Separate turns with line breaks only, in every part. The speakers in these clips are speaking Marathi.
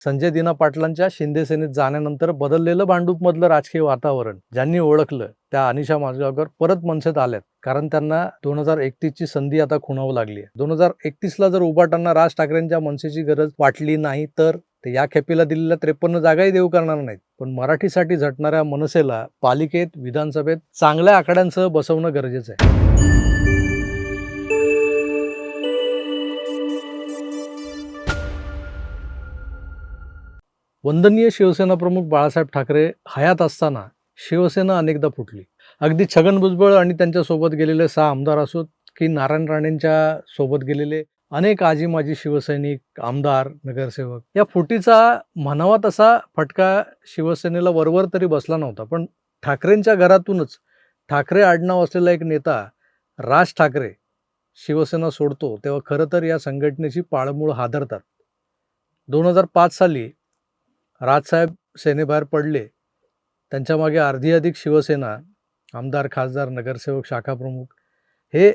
संजय दिना पाटलांच्या शिंदे सेनेत जाण्यानंतर बदललेलं भांडूपमधलं राजकीय वातावरण ज्यांनी ओळखलं त्या अनिशा माजगावकर परत मनसेत आल्यात. कारण त्यांना 2031 ची संधी आता खुणावं लागली आहे. 2031ला जर उभाटांना राज ठाकरेंच्या मनसेची गरज वाटली नाही तर ते या खेपेला दिलेल्या 53 जागाही देऊ करणार नाहीत. पण मराठीसाठी झटणाऱ्या मनसेला पालिकेत, विधानसभेत चांगल्या आकड्यांसह बसवणं गरजेचं आहे. वंदनीय शिवसेना प्रमुख बाळासाहेब ठाकरे हयात असताना शिवसेना अनेकदा फुटली. अगदी छगन भुजबळ आणि त्यांच्यासोबत गेलेले 6 आमदार असोत की नारायण राणेंच्या सोबत गेलेले अनेक आजी माजी शिवसैनिक, आमदार, नगरसेवक, या फुटीचा म्हणावा तसा फटका शिवसेनेला वरवर तरी बसला नव्हता. पण ठाकरेंच्या घरातूनच ठाकरे आडनाव असलेला एक नेता राज ठाकरे शिवसेना सोडतो तेव्हा खरं तर या संघटनेची पाळंमुळं हादरतात. 2005 साली राजसाहेब सेनेबाहेर पडले. त्यांच्या मागे अर्धी अधिक शिवसेना, आमदार, खासदार, नगरसेवक, शाखाप्रमुख हे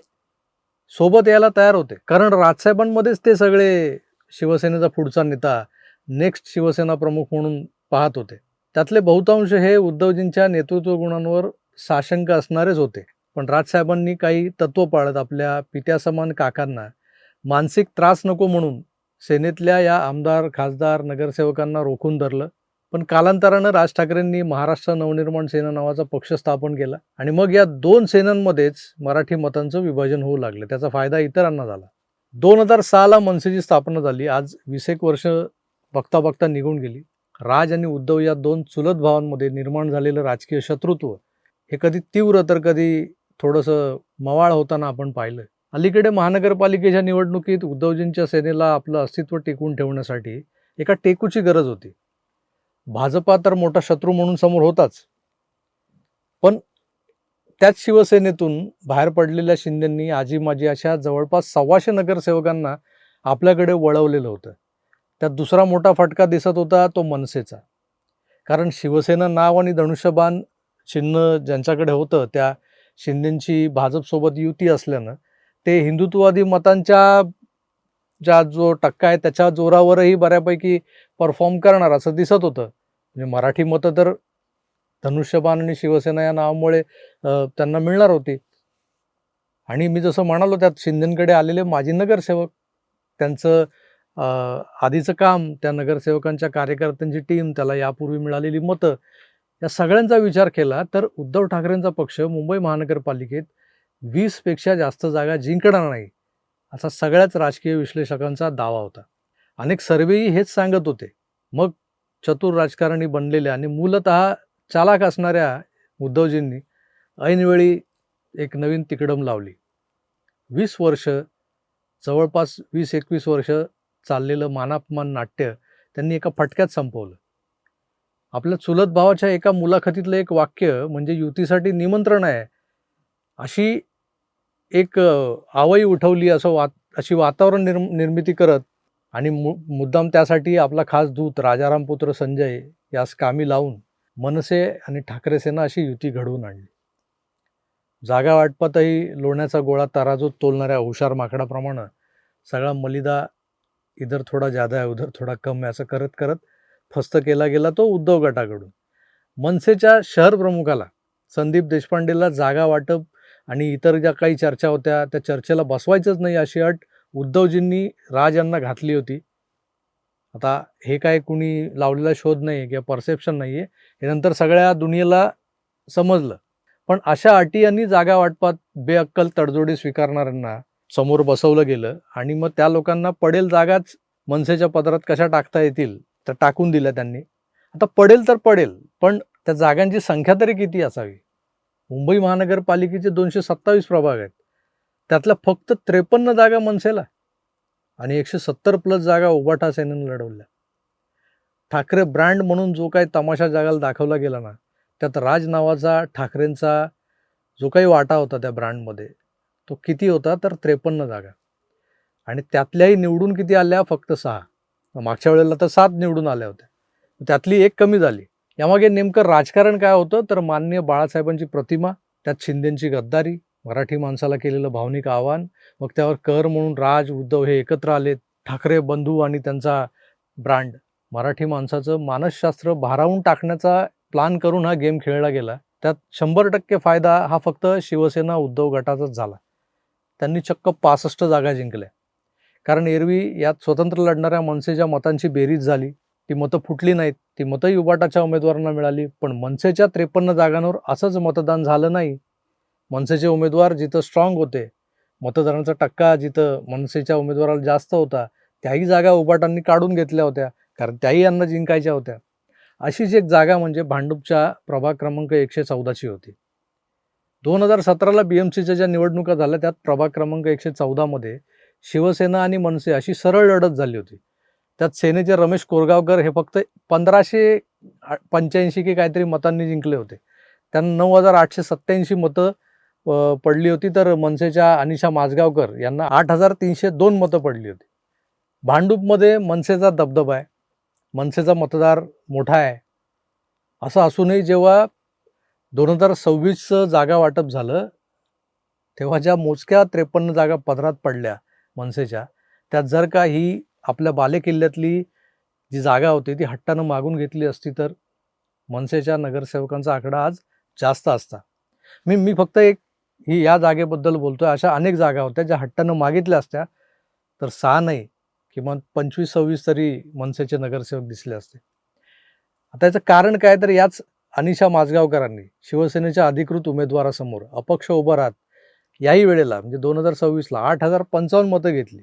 सोबत यायला तयार होते. कारण राजसाहेबांमध्येच ते सगळे शिवसेनेचा पुढचा नेता, नेक्स्ट शिवसेना प्रमुख म्हणून पाहत होते. त्यातले बहुतांश हे उद्धवजींच्या नेतृत्व गुणांवर साशंक असणारेच होते. पण राजसाहेबांनी काही तत्त्व पाळत आपल्या पित्यासमान काकांना मानसिक त्रास नको म्हणून सेनेतल्या या आमदार, खासदार, नगरसेवकांना रोखून धरलं. पण कालांतरानं राज ठाकरेंनी महाराष्ट्र नवनिर्माण सेना नावाचा पक्ष स्थापन केला आणि मग या 2 सेनांमध्येच मराठी मतांचं विभाजन होऊ लागलं. त्याचा फायदा इतरांना झाला. 2006ला मनसेची स्थापना झाली. आज 20 एक वर्ष बघता बघता निघून गेली. राज आणि उद्धव या 2 चुलत भावांमध्ये निर्माण झालेलं राजकीय शत्रुत्व हे कधी तीव्र तर कधी थोडंसं मवाळ होताना आपण पाहिलं. अलीकडे महानगरपालिकेच्या निवडणुकीत उद्धवजींच्या सेनेला आपलं अस्तित्व टिकवून ठेवण्यासाठी एका टेकूची गरज होती. भाजपा तर मोठा शत्रू म्हणून समोर होताच, पण त्याच शिवसेनेतून बाहेर पडलेल्या शिंदेंनी आजी माजी अशा जवळपास 125 नगरसेवकांना आपल्याकडे वळवलेलं होतं. त्यात दुसरा मोठा फटका दिसत होता तो मनसेचा. कारण शिवसेना नाव आणि धनुष्यबाण चिन्ह ज्यांच्याकडे होतं त्या शिंदेंची भाजपसोबत युती असल्यानं ते हिंदुत्ववादी मतांच्या जो टक्का आहे त्याच्या जोरावरही बऱ्यापैकी परफॉर्म करणार असं दिसत होतं. म्हणजे मराठी मतं तर धनुष्यबाण आणि शिवसेना या नावामुळे त्यांना मिळणार होती. आणि मी जसं म्हणालो त्यात शिंदेंकडे आलेले माजी नगरसेवक, त्यांचं आधीचं काम, त्या नगरसेवकांच्या कार्यकर्त्यांची टीम, त्याला यापूर्वी मिळालेली मतं, या सगळ्यांचा विचार केला तर उद्धव ठाकरेंचा पक्ष मुंबई महानगरपालिकेत 20 पेक्षा जास्त जागा जिंकणार नाही असा सगळ्याच राजकीय विश्लेषकांचा दावा होता. अनेक सर्वेही हेच सांगत होते. मग चतुर राजकारणी बनलेल्या आणि मूलतः चालाक असणाऱ्या उद्धवजींनी ऐनवेळी एक नवीन तिकडम लावली. 20 वर्ष, जवळपास 20-21 वर्ष चाललेलं मानापमान नाट्य त्यांनी एका फटक्यात संपवलं. आपल्या चुलत भावाच्या एका मुलाखतीतलं एक वाक्य म्हणजे युतीसाठी निमंत्रण आहे अशी एक आवई उठवली, अशी वातावरण निर्मिती करत आणि मुद्दाम त्यासाठी आपला खास दूत राजाराम पुत्र संजय यास कामी लावून मनसे आणि ठाकरे सेना अशी युती घडवून आणली. जागा वाटपातही लोण्याचा गोळा तराजूत तोलणाऱ्या हुशार माकडाप्रमाणे सगळा मलिदा इधर थोडा ज्यादा आहे उधर थोडा कम आहे असं करत करत फस्त केला गेला तो उद्धव गटाकडून. मनसेच्या शहर प्रमुखाला संदीप देशपांडेला जागा वाटप आणि इतर ज्या काही चर्चा होत्या त्या चर्चेला बसवायचंच नाही अशी अट उद्धवजींनी राज यांना घातली होती. आता हे काय कुणी लावलेला शोध नाही किंवा परसेप्शन नाही आहे, हे नंतर सगळ्या दुनियेला समजलं. पण अशा अटी यांनी जागा वाटपात बेअक्कल तडजोडी स्वीकारणाऱ्यांना समोर बसवलं गेलं आणि मग त्या लोकांना पडेल जागाच मनसेच्या पदरात कशा टाकता येतील तर टाकून दिल्या त्यांनी. आता पडेल तर पडेल, पण त्या जागांची संख्या तरी किती असावी? मुंबई महानगरपालिकेचे 227 प्रभाग आहेत. त्यातल्या फक्त 53 जागा मनसेला आणि 170+ जागा उभाटा सेनेनं लढवल्या. ठाकरे ब्रँड म्हणून जो काही तमाशा जगाला दाखवला गेला ना, त्यात राज नावाचा ठाकरेंचा जो काही वाटा होता त्या ब्रँडमध्ये तो किती होता तर 53 जागा. आणि त्यातल्याही निवडून किती आल्या? फक्त 6. मागच्या वेळेला तर 7 निवडून आल्या होत्या, त्यातली 1 कमी झाली. यामागे नेमकं राजकारण काय होतं तर माननीय बाळासाहेबांची प्रतिमा, त्यात शिंदेंची गद्दारी, मराठी माणसाला केलेलं भावनिक आव्हान, मग त्यावर कहर म्हणून राज, उद्धव हे एकत्र आले, ठाकरे बंधू आणि त्यांचा ब्रँड. मराठी माणसाचं मानसशास्त्र भारावून टाकण्याचा प्लॅन करून हा गेम खेळला गेला. त्यात 100% फायदा हा फक्त शिवसेना उद्धव गटाचाच झाला. त्यांनी चक्क 65 जागा जिंकल्या. कारण एरवी यात स्वतंत्र लढणाऱ्या मनसेच्या मतांची बेरीज झाली. ती मतं फुटली नाहीत. ती मतंही उभाटाच्या उमेदवारांना मिळाली. पण मनसेच्या 53 जागांवर असंच मतदान झालं नाही. मनसेचे उमेदवार जिथं स्ट्रॉंग होते, मतदारांचा टक्का जिथं मनसेच्या उमेदवाराला जास्त होता, त्याही जागा उभाटांनी काढून घेतल्या होत्या. कारण त्याही यांना जिंकायच्या होत्या. अशीच एक जागा म्हणजे भांडूपच्या प्रभाग क्रमांक 114ची होती. 2017ला BMCच्या ज्या निवडणुका झाल्या त्यात प्रभाग क्रमांक 114 मध्ये शिवसेना आणि मनसे अशी सरळ लढत झाली होती. त्यात सेनेचे रमेश कोरगावकर हे फक्त 1585 की काहीतरी मतांनी जिंकले होते. त्यांना 9887 मतं पडली होती, तर मनसेच्या अनिशा माझगावकर यांना 8302 मतं पडली होती. भांडूपमध्ये मनसेचा दबदबा आहे, मनसेचा मतदार मोठा आहे. असं असूनही जेव्हा 2026चं जागा वाटप झालं, तेव्हा ज्या मोजक्या 53 जागा पदरात पडल्या मनसेच्या, त्यात जर का ही आपल्या बालेकिल्ल्यातली जी जागा होती ती हट्टानं मागून घेतली असती तर मनसेच्या नगरसेवकांचा आकडा आज जास्त असता. मी फक्त या जागेबद्दल बोलतोय. अशा अनेक जागा होत्या ज्या हट्टानं मागितल्या असत्या तर 6 नाही किमान 25-26 तरी मनसेचे नगरसेवक दिसले असते. आता याचं कारण काय, तर याच अनिशा माझगावकरांनी शिवसेनेच्या अधिकृत उमेदवारासमोर अपक्ष उभं राहत याही वेळेला म्हणजे 2026ला 8055 मतं घेतली.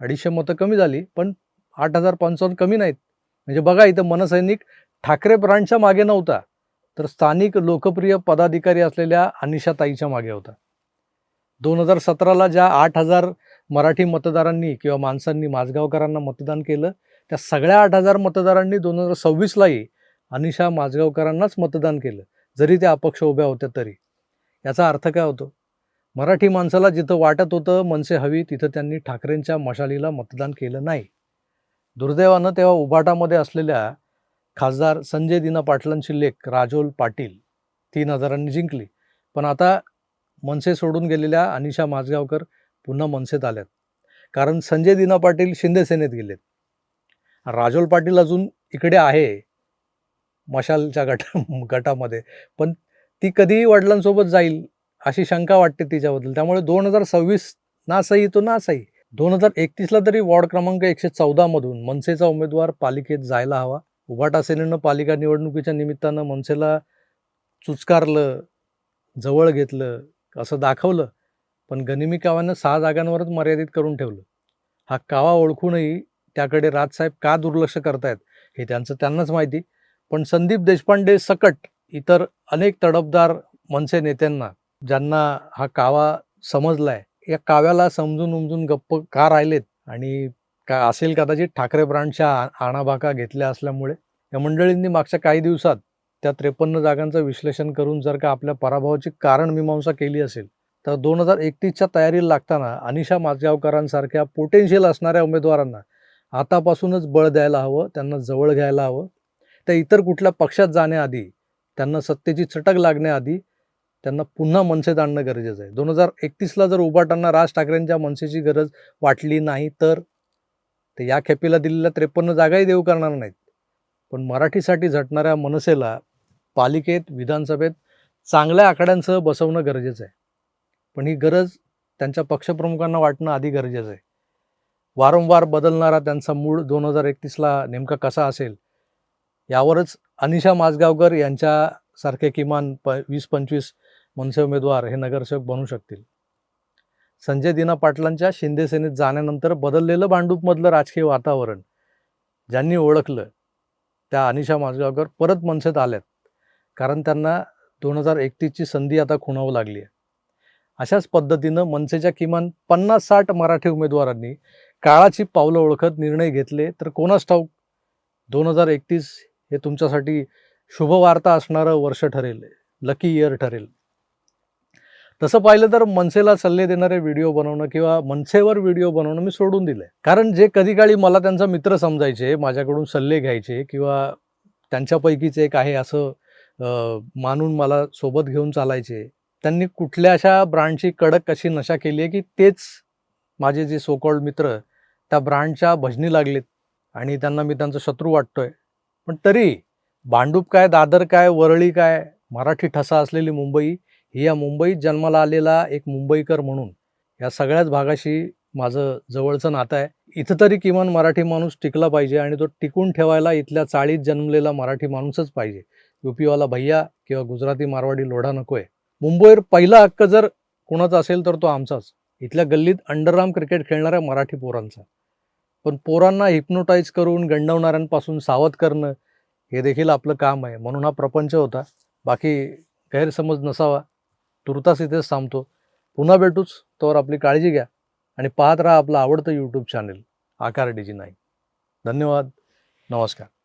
250 मतं कमी झाली, पण 8055 कमी नाहीत. म्हणजे बघा, इथं मनसैनिक ठाकरे ब्रँडच्या मागे नव्हता, तर स्थानिक लोकप्रिय पदाधिकारी असलेल्या अनिशाताईच्या मागे होता. 2017ला ज्या 8000 मराठी मतदारांनी किंवा माणसांनी माझगावकरांना मतदान केलं, त्या सगळ्या 8000 मतदारांनी 2026लाही अनिशा माझगावकरांनाच मतदान केलं, जरी त्या अपक्ष उभ्या होत्या तरी. याचा अर्थ काय होतो? मराठी माणसाला जिथं वाटत होतं मनसे हवी, तिथं त्यांनी ठाकरेंच्या मशालीला मतदान केलं नाही. दुर्दैवानं तेव्हा उभाटामध्ये असलेल्या खासदार संजय दिना पाटलांची लेक राजोल पाटील 3000 जिंकली. पण आता मनसे सोडून गेलेल्या अनिशा माझगावकर पुन्हा मनसेत आल्यात. कारण संजय दिना पाटील शिंदे सेनेत गेलेत. राजोल पाटील अजून इकडे आहे मशालच्या गटामध्ये, पण ती कधीही वडिलांसोबत जाईल अशी शंका वाटते तिच्याबद्दल. त्यामुळे 2026 ना सही तो ना सही. 2031ला तरी वॉर्ड क्रमांक 114 मधून मनसेचा उमेदवार पालिकेत जायला हवा. उभाटा सेनेनं पालिका निवडणुकीच्या निमित्तानं मनसेला चुचकारलं, जवळ घेतलं असं दाखवलं, पण गनिमी कावानं 6 जागांवरच मर्यादित करून ठेवलं. हा कावा ओळखूनही त्याकडे राजसाहेब का दुर्लक्ष करतायत हे त्यांनाच माहिती. पण संदीप देशपांडे सकट इतर अनेक तडफदार मनसे नेत्यांना, ज्यांना हा कावा समजलाय, या काव्याला समजून उमजून गप्प का राहिलेत आणि का असेल कदाचित ठाकरे ब्रँडच्या आणाभाका घेतल्या असल्यामुळे. या मंडळींनी मागच्या काही दिवसात त्या 53 जागांचं विश्लेषण करून जर का आपल्या पराभवाची कारण मीमांसा केली असेल, तर 2031च्या तयारीला लागताना अनिशा माझगावकरांसारख्या पोटेन्शियल असणाऱ्या उमेदवारांना आतापासूनच बळ द्यायला हवं, त्यांना जवळ घ्यायला हवं. त्या इतर कुठल्या पक्षात जाण्याआधी, त्यांना सत्तेची चटक लागण्याआधी त्यांना पुन्हा मनसेत आणणं गरजेचं आहे. 2031ला जर उभाटांना राज ठाकरेंच्या मनसेची गरज वाटली नाही तर या खेपेला दिलेल्या 53 जागाही देऊ करणार नाहीत. पण मराठीसाठी झटणाऱ्या मनसेला पालिकेत, विधानसभेत चांगल्या आकड्यांसह बसवणं गरजेचं आहे. पण ही गरज त्यांच्या पक्षप्रमुखांना वाटणं आधी गरजेचं आहे. वारंवार बदलणारा त्यांचा मूड 2031ला नेमका कसा असेल यावरच अनिशा माझगावकर यांच्यासारखे किमान 20-25 मनसे उमेदवार हे नगरसेवक बनू शकतील. संजय दिना पाटलांच्या शिंदे सेनेत जाण्यानंतर बदललेलं भांडूपमधलं राजकीय वातावरण ज्यांनी ओळखलं, त्या अनिशा माझगावकर परत मनसेत आल्यात. कारण त्यांना 2031ची संधी आता खुणावू लागली आहे. अशाच पद्धतीनं मनसेच्या किमान 50-60 मराठी उमेदवारांनी काळाची पावलं ओळखत निर्णय घेतले तर कोणास ठाऊक 2031 हे तुमच्यासाठी शुभवार्ता असणारं वर्ष ठरेल, लकी इयर ठरेल. तसं पाहिलं तर मनसेला सल्ले देणारे व्हिडिओ बनवणं किंवा मनसेवर व्हिडिओ बनवणं मी सोडून दिलंय. कारण जे कधी काळी मला त्यांचा मित्र समजायचे, माझ्याकडून सल्ले घ्यायचे किंवा त्यांच्यापैकीच एक आहे असं मानून मला सोबत घेऊन चालायचे, त्यांनी कुठल्या अशा ब्रँडची कडक अशी नशा केली आहे की तेच माझे जे सो कॉल्ड मित्र त्या ब्रँडच्या भजनी लागलेत. आणि त्यांना मी त्यांचा शत्रू वाटतोय. पण तरी भांडूप काय, दादर काय, वरळी काय, मराठी ठसा असलेली मुंबई ही या मुंबईत जन्माला आलेला एक मुंबईकर म्हणून या सगळ्याच भागाशी माझं जवळचं नातं आहे. इथं तरी किमान मराठी माणूस टिकला पाहिजे आणि तो टिकून ठेवायला इथल्या चाळीत जन्मलेला मराठी माणूसच पाहिजे. यूपीवाला भैया किंवा गुजराती मारवाडी लोढा नकोय. मुंबईवर पहिला हक्क जर कोणाचा असेल तर तो आमचाच. इथल्या गल्लीत अंडरआर्म क्रिकेट खेळणाऱ्या मराठी पोरांचा. पण पोरांना हिप्नोटाईज करून गंडवणाऱ्यांपासून सावध करणं हे देखील आपलं काम आहे. म्हणून हा प्रपंच होता. बाकी गैरसमज नसावा. तुर्तास इथेच थांबतो. पुन्हा भेटूच. तोवर आपली काळजी घ्या आणि पाहत राहा आपलं आवडतं यूट्यूब चॅनल आकार DG9. धन्यवाद. नमस्कार.